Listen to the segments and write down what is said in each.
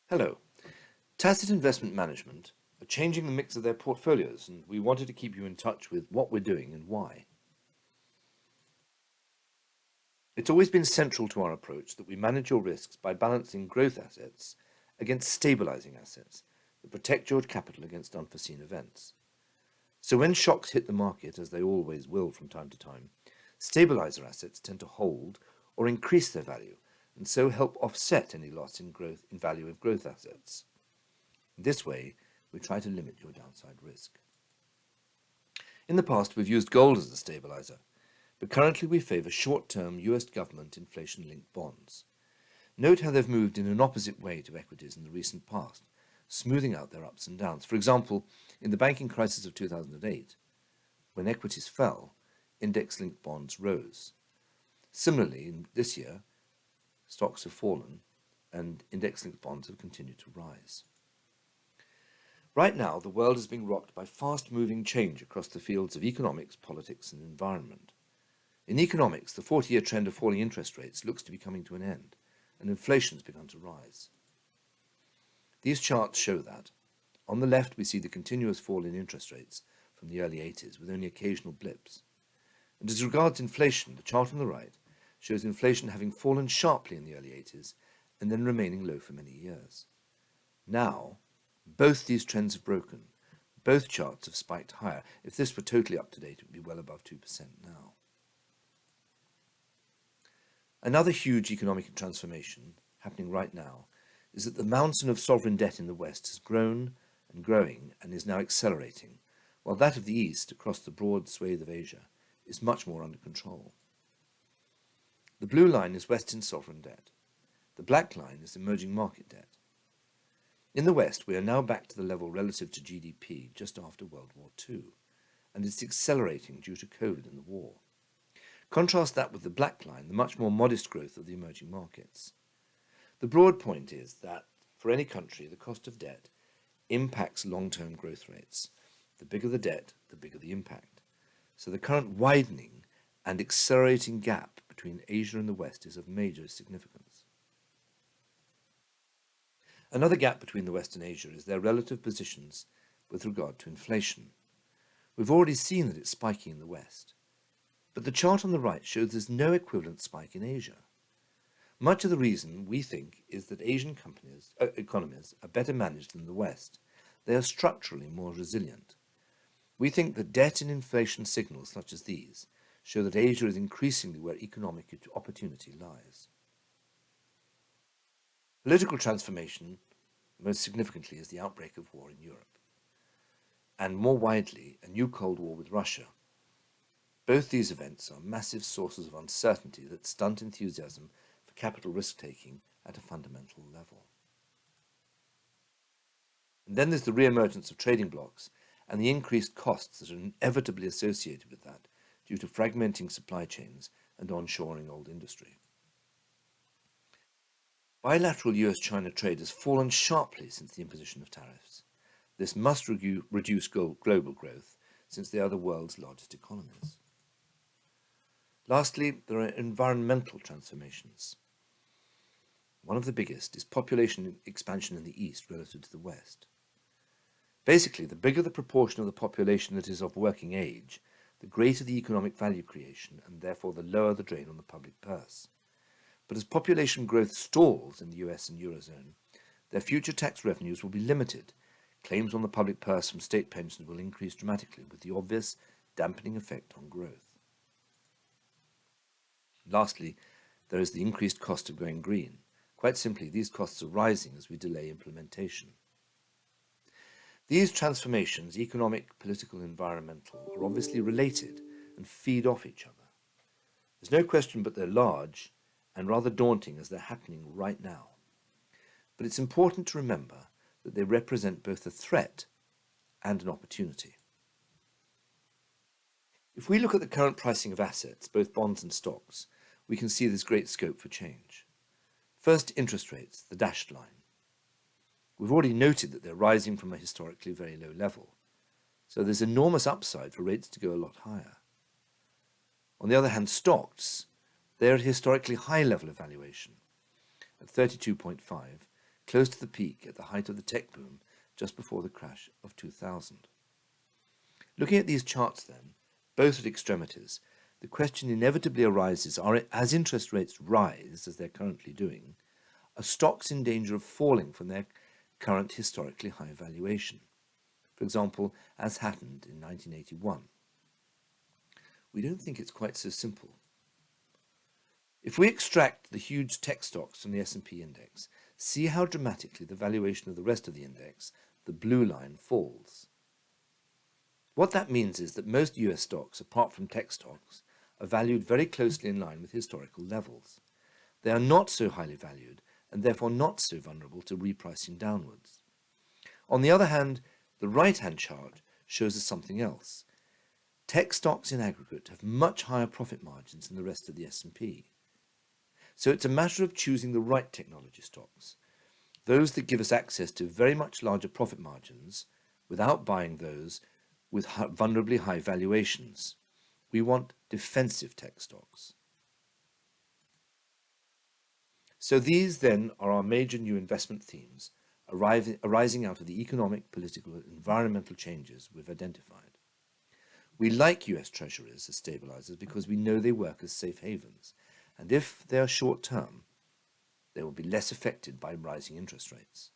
Hello. Tacit Investment Management are changing the mix of their portfolios, and we wanted to keep you in touch with what we're doing and why. It's always been central to our approach that we manage your risks by balancing growth assets against stabilizing assets that protect your capital against unforeseen events. So when shocks hit the market, as they always will from time to time, stabilizer assets tend to hold or increase their value and so help offset any loss in value of growth assets. This way, we try to limit your downside risk. In the past, we've used gold as a stabilizer, but currently we favor short-term US government inflation-linked bonds. Note how they've moved in an opposite way to equities in the recent past, smoothing out their ups and downs. For example, in the banking crisis of 2008, when equities fell, index-linked bonds rose. Similarly, in this year, stocks have fallen and index-linked bonds have continued to rise. Right now, the world is being rocked by fast-moving change across the fields of economics, politics, and environment. In economics, the 40-year trend of falling interest rates looks to be coming to an end, and inflation has begun to rise. These charts show that. On the left, we see the continuous fall in interest rates from the early 80s, with only occasional blips. And as regards inflation, the chart on the right shows inflation having fallen sharply in the early 80s and then remaining low for many years. Now, both these trends have broken. Both charts have spiked higher. If this were totally up to date, it would be well above 2% now. Another huge economic transformation happening right now is that the mountain of sovereign debt in the West has grown and growing and is now accelerating, while that of the East, across the broad swathe of Asia, is much more under control. The blue line is Western sovereign debt. The black line is emerging market debt. In the West, we are now back to the level relative to GDP just after World War II, and it's accelerating due to COVID and the war. Contrast that with the black line, the much more modest growth of the emerging markets. The broad point is that, for any country, the cost of debt impacts long-term growth rates. The bigger the debt, the bigger the impact. So the current widening and accelerating gap between Asia and the West is of major significance. Another gap between the West and Asia is their relative positions with regard to inflation. We've already seen that it's spiking in the West, but the chart on the right shows there's no equivalent spike in Asia. Much of the reason, we think, is that Asian economies are better managed than the West. They are structurally more resilient. We think that debt and inflation signals such as these show that Asia is increasingly where economic opportunity lies. Political transformation, most significantly, is the outbreak of war in Europe, and more widely, a new Cold War with Russia. Both these events are massive sources of uncertainty that stunt enthusiasm for capital risk-taking at a fundamental level. And then there's the re-emergence of trading blocks and the increased costs that are inevitably associated with that due to fragmenting supply chains and onshoring old industry. Bilateral US-China trade has fallen sharply since the imposition of tariffs. This must reduce global growth, since they are the world's largest economies. Lastly, there are environmental transformations. One of the biggest is population expansion in the East relative to the West. Basically, the bigger the proportion of the population that is of working age, the greater the economic value creation, and therefore the lower the drain on the public purse. But as population growth stalls in the US and Eurozone, their future tax revenues will be limited. Claims on the public purse from state pensions will increase dramatically, with the obvious dampening effect on growth. Lastly, there is the increased cost of going green. Quite simply, these costs are rising as we delay implementation. These transformations, economic, political, environmental, are obviously related and feed off each other. There's no question but they're large and rather daunting as they're happening right now. But it's important to remember that they represent both a threat and an opportunity. If we look at the current pricing of assets, both bonds and stocks, we can see there's great scope for change. First, interest rates, the dashed line. We've already noted that they're rising from a historically very low level, so there's enormous upside for rates to go a lot higher. On the other hand, stocks, they're at a historically high level of valuation. At 32.5, close to the peak at the height of the tech boom just before the crash of 2000. Looking at these charts then, both at extremities, the question inevitably arises, as interest rates rise, as they're currently doing, are stocks in danger of falling from their current historically high valuation? For example, as happened in 1981. We don't think it's quite so simple. If we extract the huge tech stocks from the S&P index, see how dramatically the valuation of the rest of the index, the blue line, falls. What that means is that most US stocks, apart from tech stocks, are valued very closely in line with historical levels. They are not so highly valued and therefore not so vulnerable to repricing downwards. On the other hand, the right-hand chart shows us something else. Tech stocks in aggregate have much higher profit margins than the rest of the S&P. So it's a matter of choosing the right technology stocks, those that give us access to very much larger profit margins without buying those with vulnerably high valuations. We want defensive tech stocks. So these then are our major new investment themes arising out of the economic, political, and environmental changes we've identified. We like US Treasuries as stabilizers because we know they work as safe havens, and if they are short-term, they will be less affected by rising interest rates.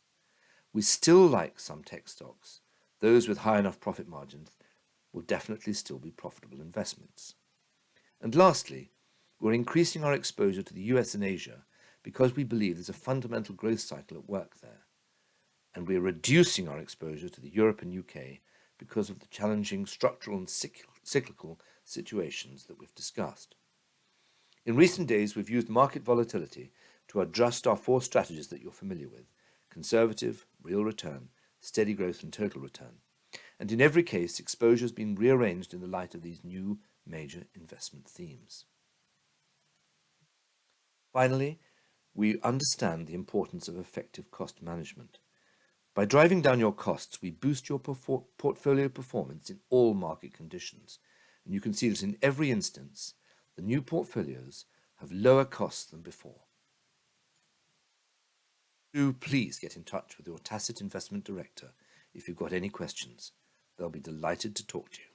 We still like some tech stocks. Those with high enough profit margins will definitely still be profitable investments. And lastly, we're increasing our exposure to the US and Asia because we believe there's a fundamental growth cycle at work there. And we're reducing our exposure to the Europe and UK because of the challenging structural and cyclical situations that we've discussed. In recent days, we've used market volatility to adjust our four strategies that you're familiar with: conservative, real return, steady growth, and total return. And in every case, exposure has been rearranged in the light of these new major investment themes. Finally, we understand the importance of effective cost management. By driving down your costs, we boost your portfolio performance in all market conditions. And you can see that in every instance, the new portfolios have lower costs than before. Do please get in touch with your Tacit Investment Director if you've got any questions. They'll be delighted to talk to you.